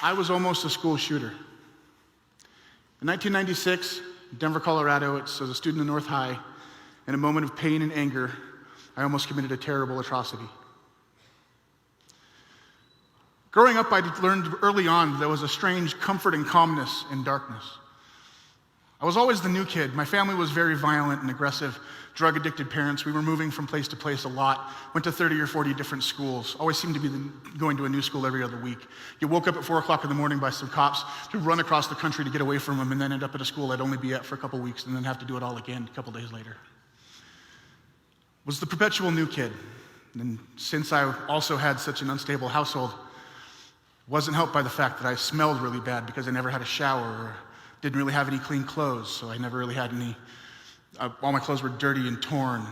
I was almost a school shooter. In 1996, Denver, Colorado, as a student in North High, in a moment of pain and anger, I almost committed a terrible atrocity. Growing up, I learned early on there was a strange comfort and calmness in darkness. I was always the new kid. My family was very violent and aggressive, drug-addicted parents. We were moving from place to place a lot, went to 30 or 40 different schools, always seemed to be going to a new school every other week. You woke up at 4 o'clock in the morning by some cops to run across the country to get away from them and then end up at a school I'd only be at for a couple weeks and then have to do it all again a couple days later. Was the perpetual new kid. And since I also had such an unstable household, wasn't helped by the fact that I smelled really bad because I never had a shower or didn't really have any clean clothes, so I never really had any, all my clothes were dirty and torn.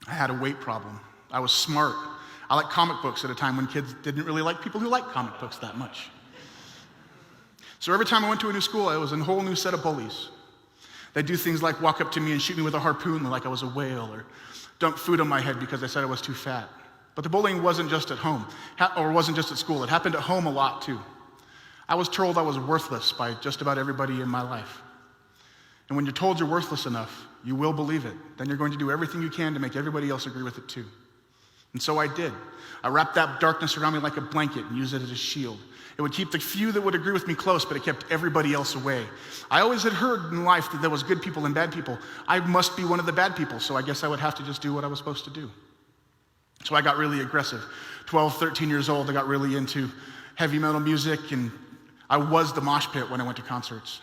I had a weight problem. I was smart. I liked comic books at a time when kids didn't really like people who liked comic books that much. So every time I went to a new school, I was in a whole new set of bullies. They'd do things like walk up to me and shoot me with a harpoon like I was a whale, or dunk food on my head because I said I was too fat. But the bullying wasn't just at home, or wasn't just at school. It happened at home a lot too. I was told I was worthless by just about everybody in my life. And when you're told you're worthless enough, you will believe it. Then you're going to do everything you can to make everybody else agree with it too. And so I did. I wrapped that darkness around me like a blanket and used it as a shield. It would keep the few that would agree with me close, but it kept everybody else away. I always had heard in life that there was good people and bad people. I must be one of the bad people, so I guess I would have to just do what I was supposed to do. So I got really aggressive. 12, 13 years old, I got really into heavy metal music, and I was the mosh pit when I went to concerts.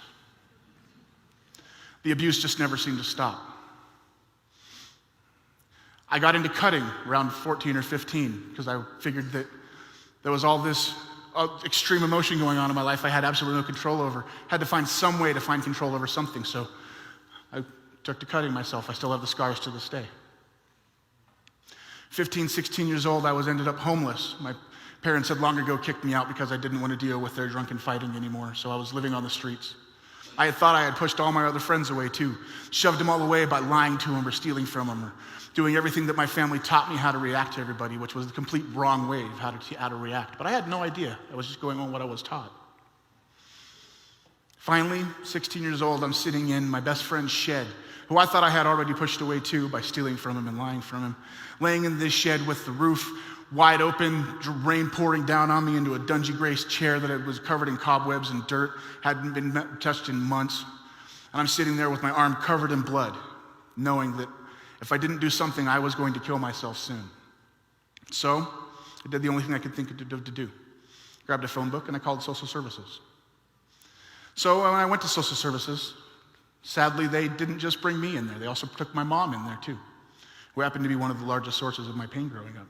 The abuse just never seemed to stop. I got into cutting around 14 or 15 because I figured that there was all this extreme emotion going on in my life I had absolutely no control over. Had to find some way to find control over something, so I took to cutting myself. I still have the scars to this day. 15, 16 years old, I ended up homeless. My parents had long ago kicked me out because I didn't want to deal with their drunken fighting anymore, so I was living on the streets. I had thought I had pushed all my other friends away too, shoved them all away by lying to them or stealing from them or doing everything that my family taught me how to react to everybody, which was the complete wrong way of how to react. But I had no idea. I was just going on what I was taught. Finally, 16 years old, I'm sitting in my best friend's shed, who I thought I had already pushed away too by stealing from him and lying from him, laying in this shed with the roof wide open, rain pouring down on me into a dungy gray chair that was covered in cobwebs and dirt, hadn't been touched in months. And I'm sitting there with my arm covered in blood, knowing that if I didn't do something, I was going to kill myself soon. So I did the only thing I could think of to do. Grabbed a phone book and I called social services. So when I went to social services, sadly, they didn't just bring me in there. They also took my mom in there too, who happened to be one of the largest sources of my pain growing up.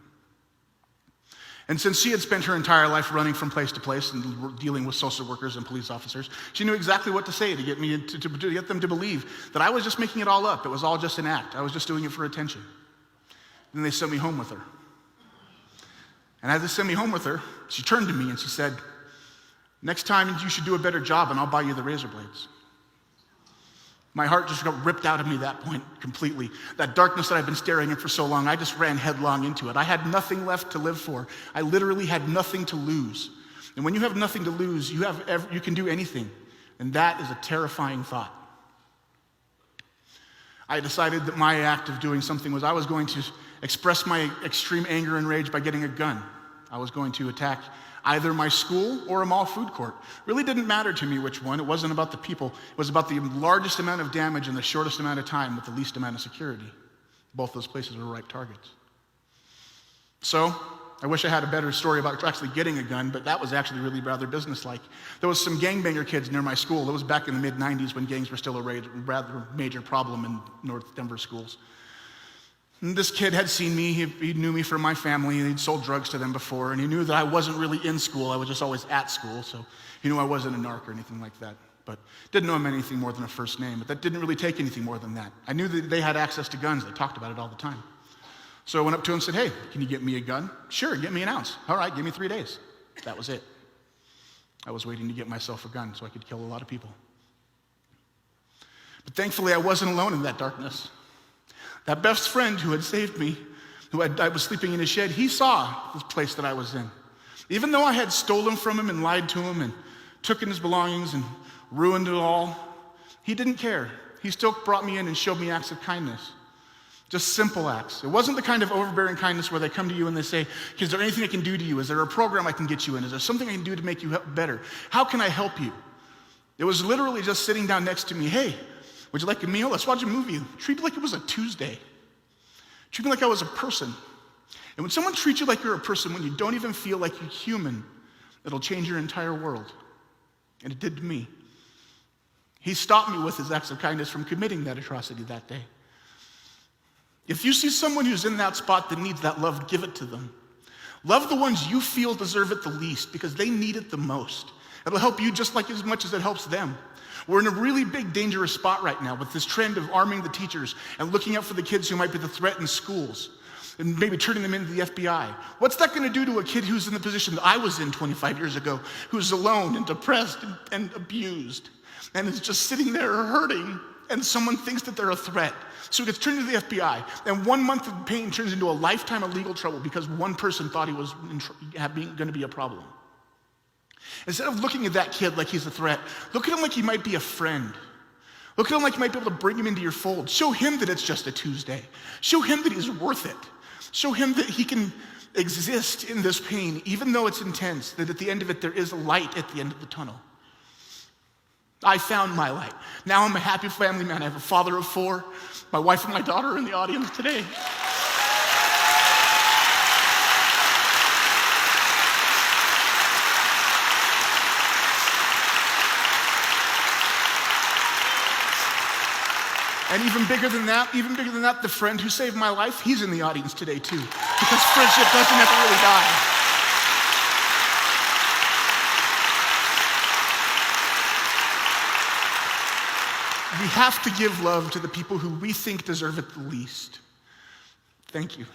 And since she had spent her entire life running from place to place and dealing with social workers and police officers, she knew exactly what to say to get me to get them to believe that I was just making it all up. It was all just an act. I was just doing it for attention. Then they sent me home with her. And as they sent me home with her, she turned to me and she said, "Next time you should do a better job and I'll buy you the razor blades." My heart just got ripped out of me at that point completely. That darkness that I'd been staring at for so long, I just ran headlong into it. I had nothing left to live for. I literally had nothing to lose. And when you have nothing to lose, you can do anything. And that is a terrifying thought. I decided that my act of doing something was I was going to express my extreme anger and rage by getting a gun. I was going to attack either my school or a mall food court. Really didn't matter to me which one. It wasn't about the people. It was about the largest amount of damage in the shortest amount of time with the least amount of security. Both those places were ripe targets. So I wish I had a better story about actually getting a gun, but that was actually really rather businesslike. There was some gangbanger kids near my school. It was back in the mid-90s when gangs were still a rather major problem in North Denver schools. And this kid had seen me, he knew me from my family, and he'd sold drugs to them before, and he knew that I wasn't really in school, I was just always at school, so he knew I wasn't a narc or anything like that, but didn't know him anything more than a first name, but that didn't really take anything more than that. I knew that they had access to guns, they talked about it all the time. So I went up to him and said, "Hey, can you get me a gun?" "Sure, get me an ounce." "All right, give me 3 days." That was it. I was waiting to get myself a gun so I could kill a lot of people. But thankfully, I wasn't alone in that darkness. That best friend who had saved me, I was sleeping in his shed, he saw this place that I was in. Even though I had stolen from him and lied to him and took in his belongings and ruined it all, he didn't care. He still brought me in and showed me acts of kindness. Just simple acts. It wasn't the kind of overbearing kindness where they come to you and they say, is there anything I can do to you? Is there a program I can get you in? Is there something I can do to make you better? How can I help you? It was literally just sitting down next to me. Hey, would you like a meal? Let's watch a movie. Treat me like it was a Tuesday. Treat me like I was a person. And when someone treats you like you're a person, when you don't even feel like you're human, it'll change your entire world. And it did to me. He stopped me with his acts of kindness from committing that atrocity that day. If you see someone who's in that spot that needs that love, give it to them. Love the ones you feel deserve it the least because they need it the most. It'll help you just like as much as it helps them. We're in a really big, dangerous spot right now with this trend of arming the teachers and looking out for the kids who might be the threat in schools and maybe turning them into the FBI. What's that going to do to a kid who's in the position that I was in 25 years ago, who's alone and depressed and abused and is just sitting there hurting, and someone thinks that they're a threat? So he gets turned into the FBI, and 1 month of pain turns into a lifetime of legal trouble because one person thought he was going to be a problem. Instead of looking at that kid like he's a threat, look at him like he might be a friend. Look at him like you might be able to bring him into your fold. Show him that it's just a Tuesday. Show him that he's worth it. Show him that he can exist in this pain, even though it's intense, that at the end of it, there is a light at the end of the tunnel. I found my light. Now I'm a happy family man. I have a father of 4. My wife and my daughter are in the audience today. And even bigger than that, the friend who saved my life, he's in the audience today too. Because friendship doesn't ever really die. We have to give love to the people who we think deserve it the least. Thank you.